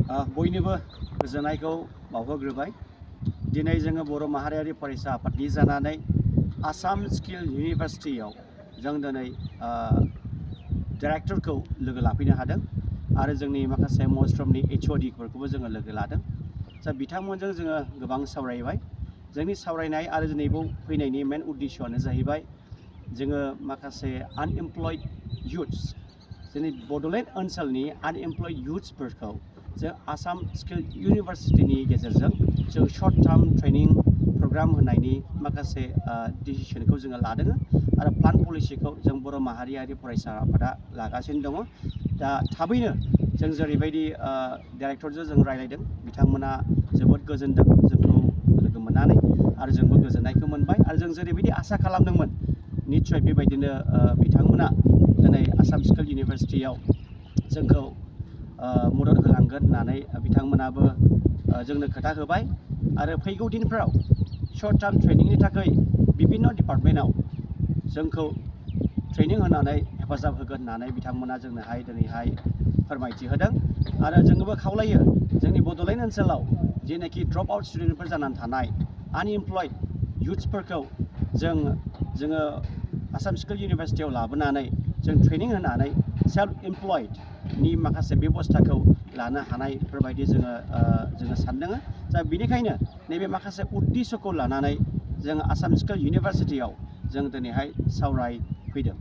बयनिबो गोजोननायखौ बावहोग्रोबाय। दिनै जोङो बर' माहारियारि फरायसा आफादनि जानानै आसाम स्किल इउनिभारसिटियाव जों दिनै डाइरेक्टरखौ लोगो लाफैनो हादों आरो जोंनि माखासे मस्ट्रमनि HOD फोरखौबो जोङो लोगो लादों। बिथांमोनजों जोङो गोबां सावरायबाय। जोंनि सावरायनाय आरो दिनै बेयाव फैनायनि मेन उद्देश्यआनो जाहैबाय जोङो माखासे आनएमप्लयड युथ्स जोंनि बड'लेण्ड ओनसोलनि आनएमप्लयड युथ्सफोरखौ जों आसाम स्किल इउनिभारसिटिनि गेजेरजों जों शर्ट टार्म ट्रेनिं प्रग्राम होनायनि माखासे डिसिसनखौ जोङो लादों आरो प्लान पलिसिखौ जों बर' माहारियारि फरायसा आफादा लागासिनो दङ। दा थाबैनो जों जेरैबायदि डाइरेक्टरजों जों रायलायदों, बिथांमोना जोबोद गोजोनदों जोंखौ लोगो मोननानै आरो जोंबो गोजोननायखौ मोनबाय आरो जों जेरैबायदि आसा खालामदोंमोन निस्सय बेबायदिनो बिथांमोना दिनै आसाम स्किल इउनिभारसिटियाव जोंखौ मदद होलांगोन होननानै बिथांमोनाबो जोंनो खोथा होबाय आरो फैगौ दिनफोराव शर्ट टार्म ट्रेनिंनि थाखाय बिभिन्न डिपार्टमेन्टआव जोंखौ ट्रेनिं होनानै हेफाजाब होगोन होननानै बिथांमोना जोंनोहाय दिनैहाय फोरमायथि होदों आरो जोंबो खावलायो जोंनि बड'लेण्ड ओनसोलाव जेनाखि ड्रप आउट स्टुडेन्टफोर जानानै थानाय आनएमप्लयड युथ्सफोरखौ जोङो आसाम स्किल इउनिभारसिटियाव लाबोनानै जों ट्रेनिं होनानै सेल्फ एमप्लयडनि माखासे बेबस्थाखौ लानो हानायफोरबायदि जोङो सानदों। दा बेनिखायनो नैबे माखासे उद्देश्यखौ लानानै जों आसाम स्किल इउनिभारसिटियाव जों दिनैहाय सावरायफैदों।